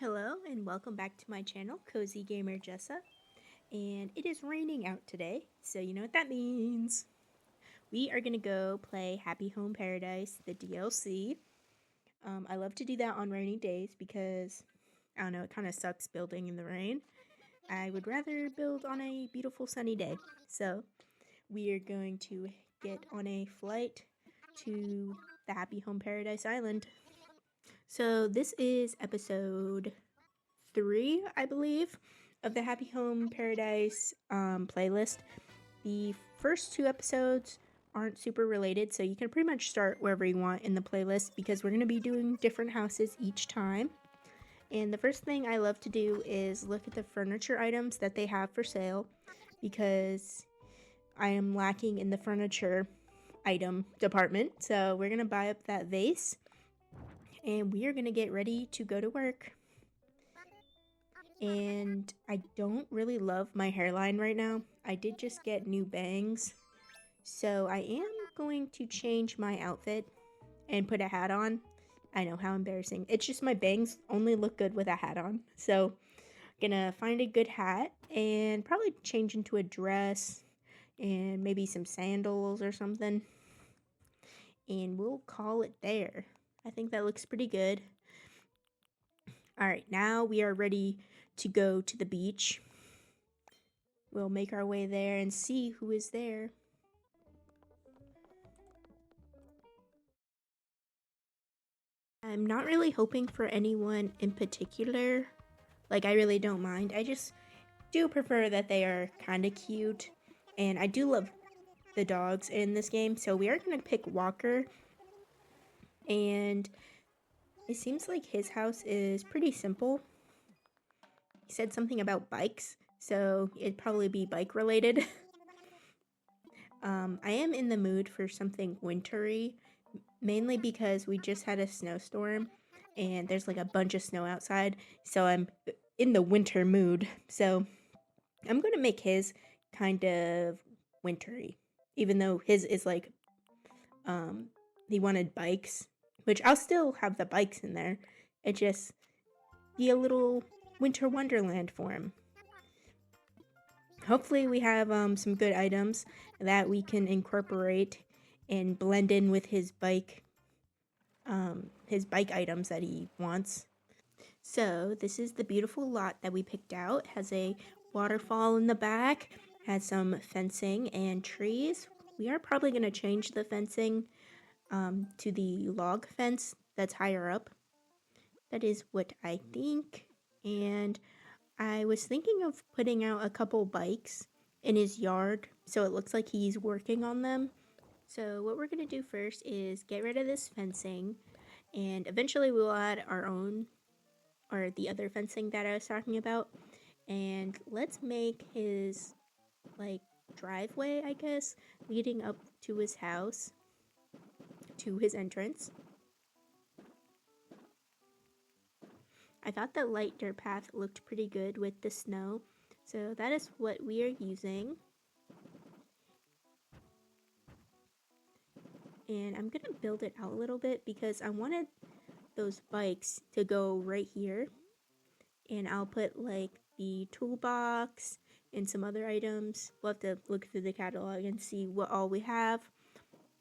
Hello and welcome back to my channel, Cozy Gamer Jessa. And it is raining out today, so you know what that means. We are gonna go play Happy Home Paradise, the DLC. I love to do that on rainy days because, I don't know, it kind of sucks building in the rain. I would rather build on a beautiful sunny day. So we are going to get on a flight to the Happy Home Paradise Island. So this is episode 3, I believe, of the Happy Home Paradise playlist. The first 2 episodes aren't super related, so you can pretty much start wherever you want in the playlist because we're going to be doing different houses each time. And the first thing I love to do is look at the furniture items that they have for sale because I am lacking in the furniture item department. So we're going to buy up that vase and we are going to get ready to go to work. And I don't really love my hairline right now. I did just get new bangs, so I am going to change my outfit and put a hat on. I know, how embarrassing. It's just my bangs only look good with a hat on. So gonna find a good hat and probably change into a dress and maybe some sandals or something. And we'll call it there. I think that looks pretty good. Alright, now we are ready to go to the beach. We'll make our way there and see who is there. I'm not really hoping for anyone in particular. Like, I really don't mind. I just do prefer that they are kind of cute. And I do love the dogs in this game. So we are going to pick Walker. And it seems like his house is pretty simple. He said something about bikes. So it'd probably be bike related. I am in the mood for something wintry, mainly because we just had a snowstorm and there's like a bunch of snow outside, so I'm in the winter mood. So I'm going to make his kind of wintry, even though his is like, he wanted bikes, which I'll still have the bikes in there. It just be a little winter wonderland for him. Hopefully we have some good items that we can incorporate and blend in with his bike items that he wants. So this is the beautiful lot that we picked out. It has a waterfall in the back, has some fencing and trees. We are probably going to change the fencing to the log fence that's higher up. That is what I think. And I was thinking of putting out a couple bikes in his yard so it looks like he's working on them. So what we're going to do first is get rid of this fencing, and eventually we'll add our own, or the other fencing that I was talking about. And let's make his like driveway, I guess, leading up to his house, to his entrance. I thought the light dirt path looked pretty good with the snow, so that is what we are using. And I'm gonna build it out a little bit because I wanted those bikes to go right here. And I'll put like the toolbox and some other items. We'll have to look through the catalog and see what all we have.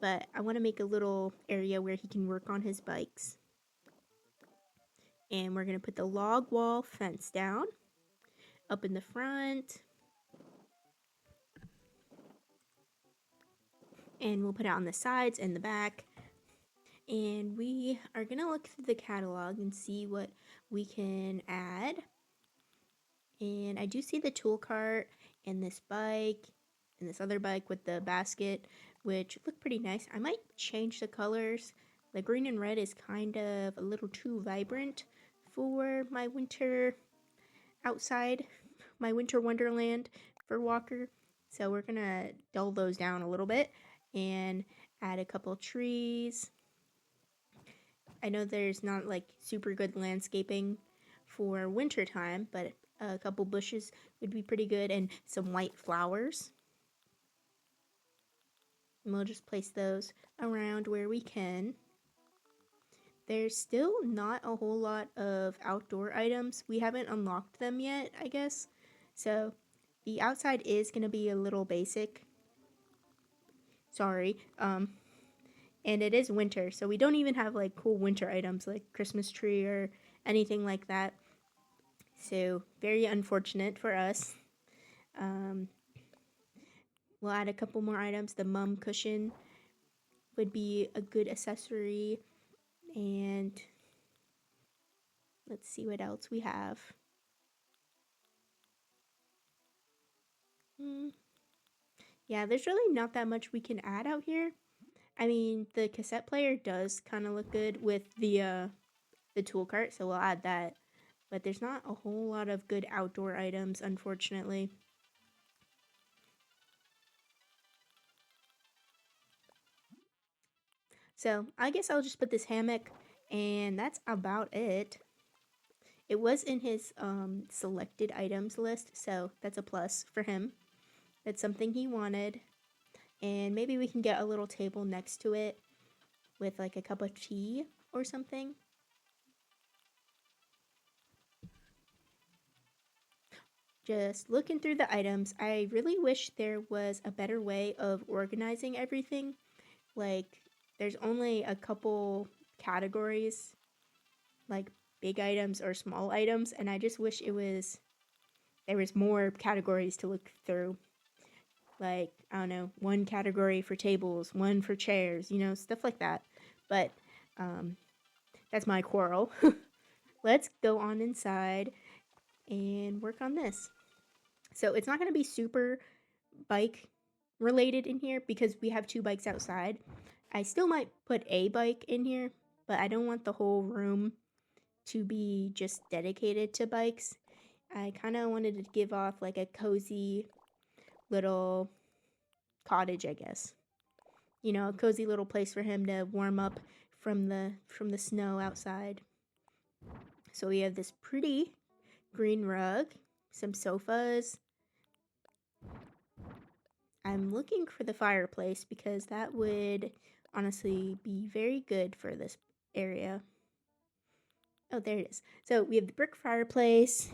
But I want to make a little area where he can work on his bikes. And we're going to put the log wall fence down up in the front. And we'll put it on the sides and the back. And we are going to look through the catalog and see what we can add. And I do see the tool cart and this bike and this other bike with the basket, which look pretty nice. I might change the colors. The green and red is kind of a little too vibrant for my winter outside, my winter wonderland for Walker. So we're gonna dull those down a little bit and add a couple trees. I know there's not like super good landscaping for winter time, but a couple bushes would be pretty good and some white flowers. And we'll just place those around where we can. there's still not a whole lot of outdoor items. We haven't unlocked them yet, I guess. So the outside is going to be a little basic. Sorry. And it is winter, so we don't even have like cool winter items like Christmas tree or anything like that. So very unfortunate for us. Um, we'll add a couple more items. The mum cushion would be a good accessory. And let's see what else we have. Yeah, there's really not that much we can add out here. I mean, the cassette player does kind of look good with the tool cart, so we'll add that. But there's not a whole lot of good outdoor items, unfortunately. So I guess I'll just put this hammock, and that's about it. It was in his selected items list, so that's a plus for him. That's something he wanted. And maybe we can get a little table next to it with like a cup of tea or something. Just looking through the items, I really wish there was a better way of organizing everything. Like, there's only a couple categories, like big items or small items, and I just wish there was more categories to look through. Like, I don't know, one category for tables, one for chairs, stuff like that. But that's my quarrel. Let's go on inside and work on this. So it's not going to be super bike related in here because we have 2 bikes outside. I still might put a bike in here, but I don't want the whole room to be just dedicated to bikes. I kind of wanted to give off like a cozy little cottage, I guess. A cozy little place for him to warm up from the snow outside. So we have this pretty green rug, some sofas. I'm looking for the fireplace because that would honestly be very good for this area. Oh, there it is. So we have the brick fireplace.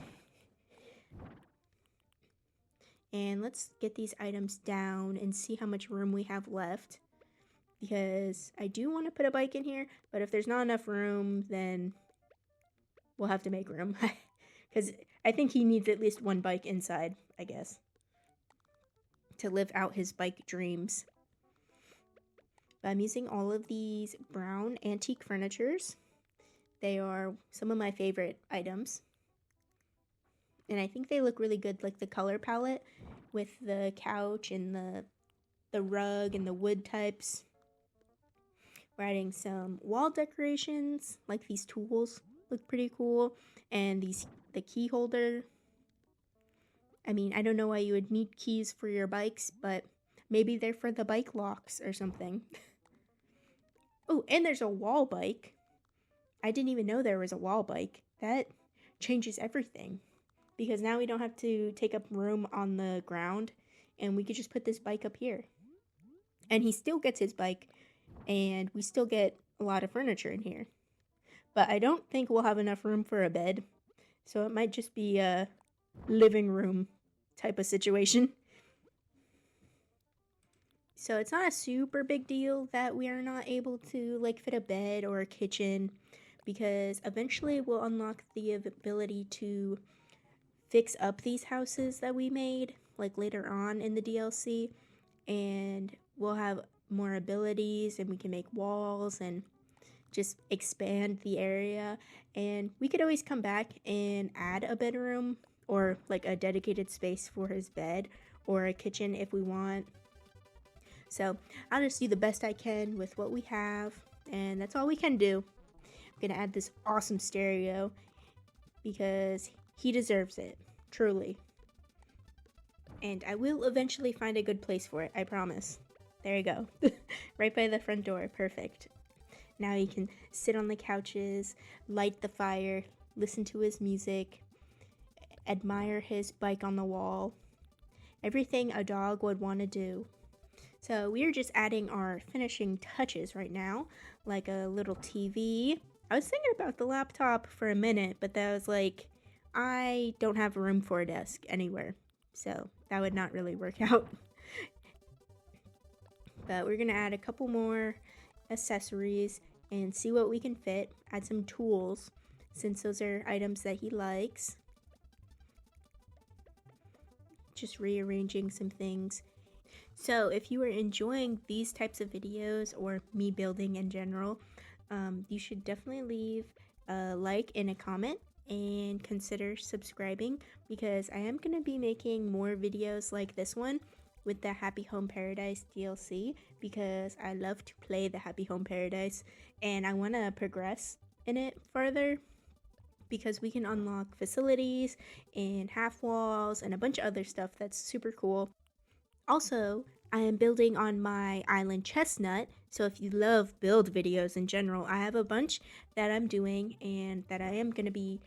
And let's get these items down and see how much room we have left. Because I do want to put a bike in here, but if there's not enough room, then we'll have to make room. Because I think he needs at least 1 bike inside, I guess, to live out his bike dreams. But I'm using all of these brown antique furnitures. They are some of my favorite items. And I think they look really good, like the color palette with the couch and the rug and the wood types. We're adding some wall decorations, like these tools look pretty cool. And the key holder. I mean, I don't know why you would need keys for your bikes, but maybe they're for the bike locks or something. Oh, and there's a wall bike. I didn't even know there was a wall bike. That changes everything. Because now we don't have to take up room on the ground, and we could just put this bike up here. And he still gets his bike, and we still get a lot of furniture in here. But I don't think we'll have enough room for a bed, so it might just be a living room type of situation. So it's not a super big deal that we are not able to like fit a bed or a kitchen, because eventually we'll unlock the ability to fix up these houses that we made, like later on in the DLC, and we'll have more abilities and we can make walls and just expand the area. And we could always come back and add a bedroom or like a dedicated space for his bed or a kitchen if we want. So I'll just do the best I can with what we have, and that's all we can do. I'm gonna add this awesome stereo because he deserves it, truly. And I will eventually find a good place for it, I promise. There you go. Right by the front door, perfect. Now he can sit on the couches, light the fire, listen to his music, admire his bike on the wall. Everything a dog would want to do. So we are just adding our finishing touches right now, like a little TV, I was thinking about the laptop for a minute, but that was like, I don't have room for a desk anywhere, so that would not really work out. But we're gonna add a couple more accessories and see what we can fit. Add some tools, since those are items that he likes. Just rearranging some things. So if you are enjoying these types of videos or me building in general, you should definitely leave a like and a comment and consider subscribing, because I am going to be making more videos like this one with the Happy Home Paradise DLC, because I love to play the Happy Home Paradise and I want to progress in it further, because we can unlock facilities and half walls and a bunch of other stuff that's super cool. Also, I am building on my island chestnut, so if you love build videos in general, I have a bunch that I'm doing and that I am going to be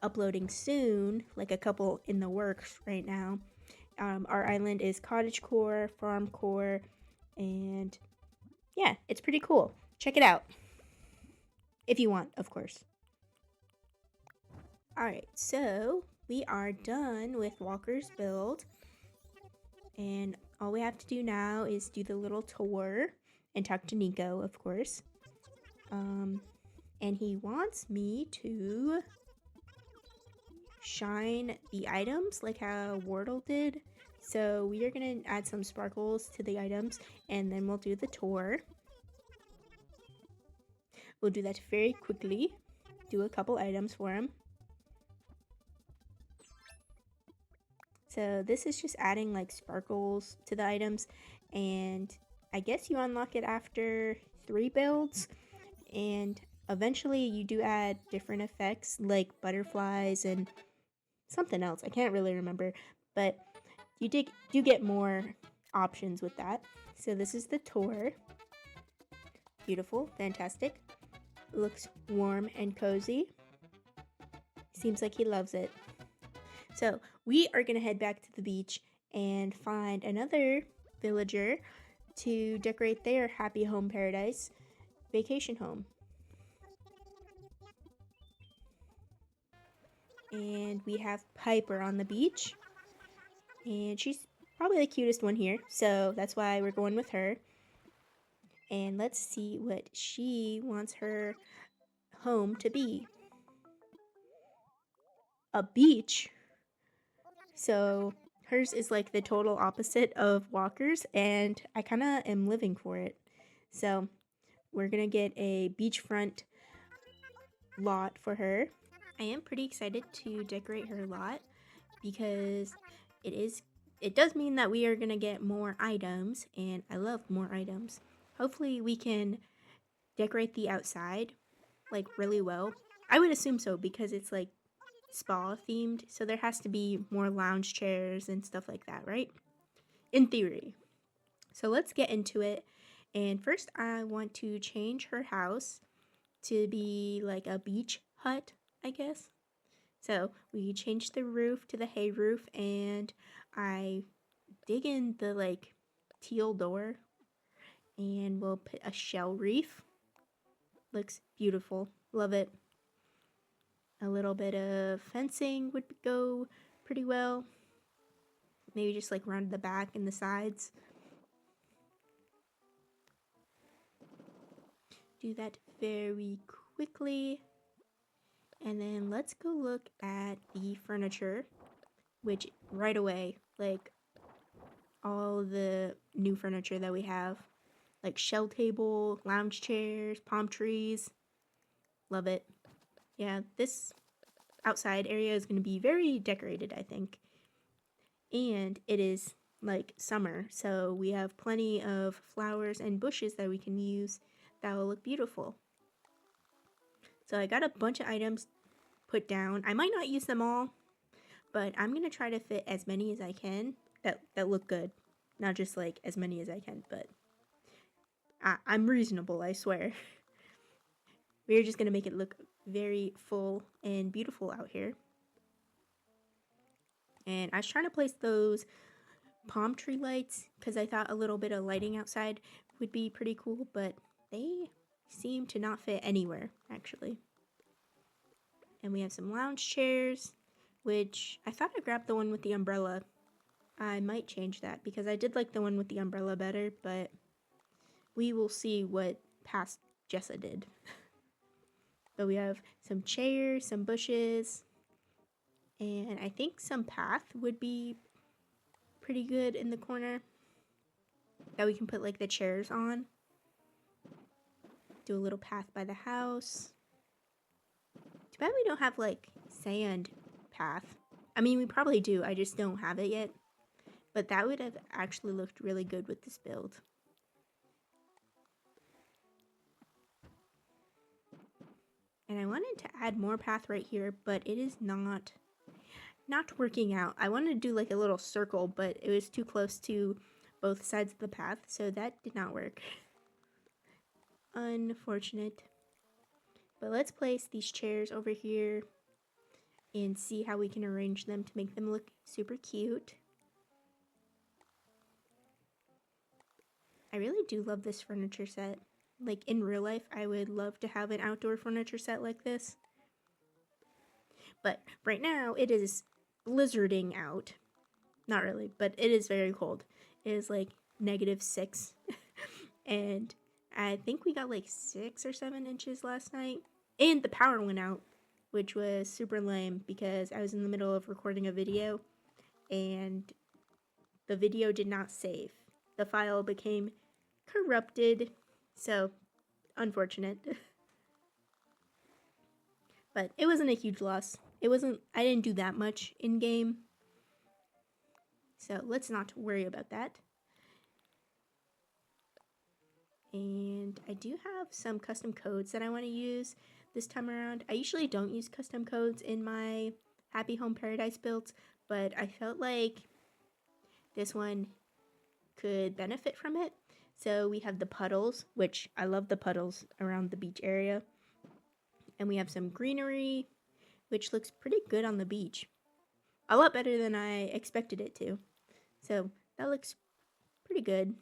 uploading soon, like a couple in the works right now. Our island is cottagecore, farmcore, and yeah, it's pretty cool. Check it out. If you want, of course. Alright, so we are done with Walker's build. And all we have to do now is do the little tour and talk to Nico, of course. And he wants me to shine the items like how Wardle did. So we are going to add some sparkles to the items and then we'll do the tour. We'll do that very quickly. Do a couple items for him. So this is just adding like sparkles to the items, and I guess you unlock it after 3 builds, and eventually you do add different effects like butterflies and something else. I can't really remember, but you do get more options with that. So this is the tour. Beautiful, fantastic. Looks warm and cozy. Seems like he loves it. So we are going to head back to the beach and find another villager to decorate their Happy Home Paradise vacation home. And we have Piper on the beach. And she's probably the cutest one here, so that's why we're going with her. And let's see what she wants her home to be. A beach? So hers is like the total opposite of Walker's, and I kind of am living for it. So we're gonna get a beachfront lot for her. I am pretty excited to decorate her lot because it does mean that we are gonna get more items, and I love more items. Hopefully we can decorate the outside like really well. I would assume so, because it's like spa themed, so there has to be more lounge chairs and stuff like that, right? In theory. So let's get into it. And first I want to change her house to be like a beach hut, I guess. So we changed the roof to the hay roof, and I dig in the like teal door, and we'll put a shell reef. Looks beautiful. Love it. A little bit of fencing would go pretty well. Maybe just like around the back and the sides. Do that very quickly. And then let's go look at the furniture, which right away, like all the new furniture that we have, like shell table, lounge chairs, palm trees. Love it. Yeah, this outside area is going to be very decorated, I think. And it is like summer, so we have plenty of flowers and bushes that we can use that will look beautiful. So I got a bunch of items put down. I might not use them all, but I'm going to try to fit as many as I can that look good. Not just like as many as I can, but I'm reasonable, I swear. We're just going to make it look very full and beautiful out here. And I was trying to place those palm tree lights because I thought a little bit of lighting outside would be pretty cool, but they seem to not fit anywhere, actually. And we have some lounge chairs, which I thought I grabbed the one with the umbrella. I might change that because I did like the one with the umbrella better, but we will see what past Jessa did. But we have some chairs, some bushes, and I think some path would be pretty good in the corner that we can put like the chairs on. Do a little path by the house. Too bad we don't have like sand path. I mean, we probably do, I just don't have it yet. But that would have actually looked really good with this build. And I wanted to add more path right here, but it is not working out. I wanted to do like a little circle, but it was too close to both sides of the path, so that did not work. Unfortunate. But let's place these chairs over here and see how we can arrange them to make them look super cute. I really do love this furniture set. Like in real life, I would love to have an outdoor furniture set like this. But right now, it is blizzarding out. Not really, but it is very cold. It is like -6. And I think we got like 6 or 7 inches last night. And the power went out, which was super lame because I was in the middle of recording a video and the video did not save. The file became corrupted, so unfortunate. But it wasn't a huge loss. I didn't do that much in game, so let's not worry about that. And I do have some custom codes that I want to use this time around. I usually don't use custom codes in my Happy Home Paradise builds, but I felt like this one could benefit from it. So we have the puddles, which I love the puddles around the beach area. And we have some greenery, which looks pretty good on the beach. A lot better than I expected it to. So that looks pretty good.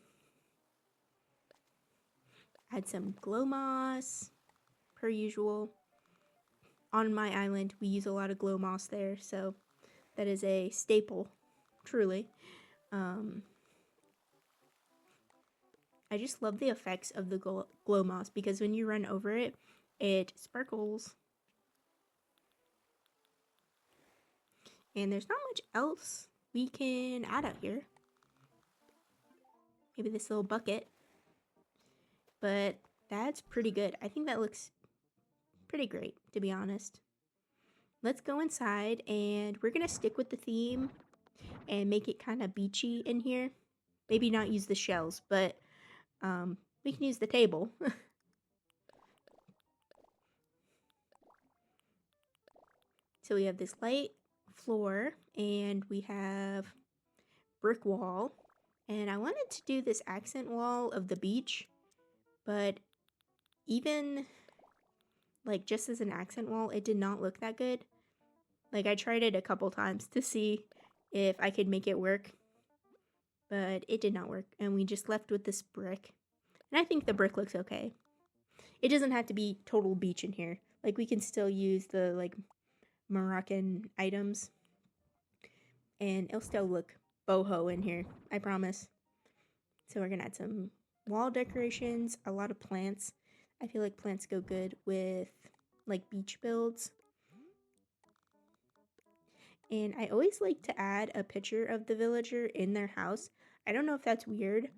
Add some glow moss, per usual. On my island, we use a lot of glow moss there, so that is a staple, truly. I just love the effects of the glow moss because when you run over it, it sparkles. And there's not much else we can add out here. Maybe this little bucket. But that's pretty good. I think that looks pretty great, to be honest. Let's go inside and we're going to stick with the theme and make it kind of beachy in here. Maybe not use the shells, but we can use the table. So we have this light floor and we have brick wall. And I wanted to do this accent wall of the beach, but even like just as an accent wall, it did not look that good. Like I tried it a couple times to see if I could make it work, but it did not work. And we just left with this brick. And I think the brick looks okay. It doesn't have to be total beach in here. Like we can still use the like Moroccan items. And it'll still look boho in here, I promise. So we're gonna add some wall decorations, a lot of plants. I feel like plants go good with like beach builds. And I always like to add a picture of the villager in their house. I don't know if that's weird,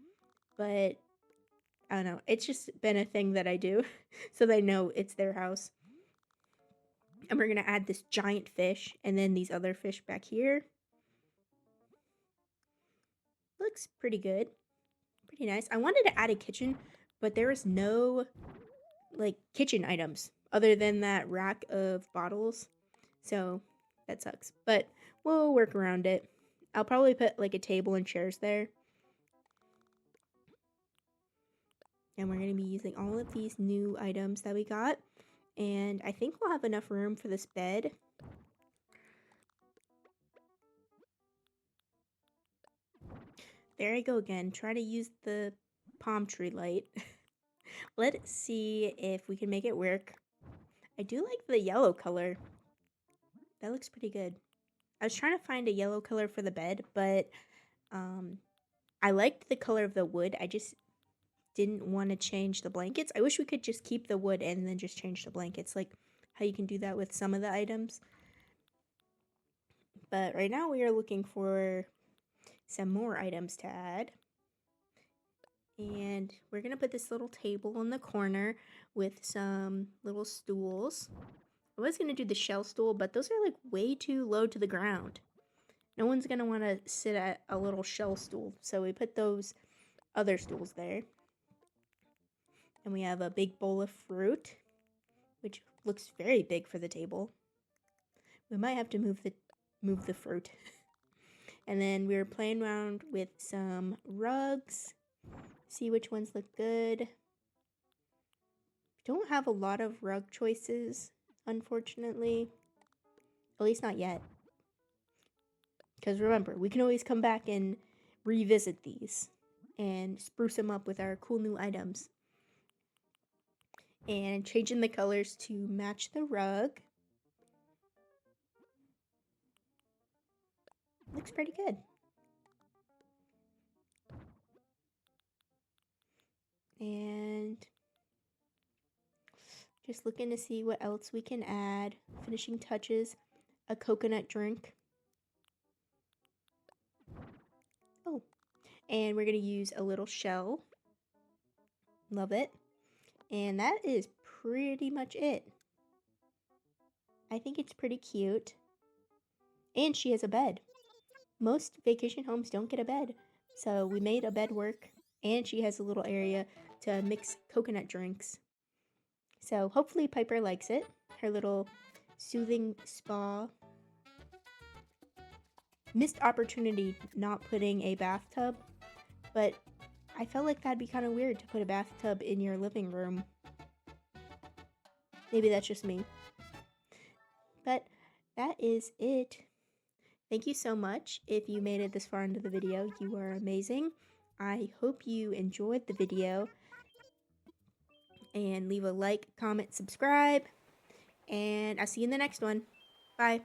but I don't know. It's just been a thing that I do so they know it's their house. And we're going to add this giant fish and then these other fish back here. Looks pretty good. Pretty nice. I wanted to add a kitchen, but there was no like kitchen items other than that rack of bottles. So that sucks, but we'll work around it. I'll probably put like a table and chairs there. And we're going to be using all of these new items that we got. And I think we'll have enough room for this bed. There I go again. Try to use the palm tree light. Let's see if we can make it work. I do like the yellow color. That looks pretty good. I was trying to find a yellow color for the bed, but I liked the color of the wood. I just didn't want to change the blankets. I wish we could just keep the wood and then just change the blankets, like how you can do that with some of the items. But right now we are looking for some more items to add. And we're going to put this little table in the corner with some little stools. I was going to do the shell stool, but those are like way too low to the ground. No one's going to want to sit at a little shell stool. So we put those other stools there. And we have a big bowl of fruit, which looks very big for the table. We might have to move the fruit. And then we were playing around with some rugs. See which ones look good. We don't have a lot of rug choices, unfortunately. At least not yet. Because remember, we can always come back and revisit these and spruce them up with our cool new items. And changing the colors to match the rug. Looks pretty good. And just looking to see what else we can add. Finishing touches, a coconut drink. Oh, and we're going to use a little shell. Love it. And that is pretty much it. I think it's pretty cute. And she has a bed. Most vacation homes don't get a bed. So we made a bed work. And she has a little area to mix coconut drinks. So hopefully Piper likes it. Her little soothing spa. Missed opportunity not putting a bathtub. But I felt like that'd be kind of weird to put a bathtub in your living room. Maybe that's just me. But that is it. Thank you so much. If you made it this far into the video, you are amazing. I hope you enjoyed the video. And leave a like, comment, subscribe. And I'll see you in the next one. Bye.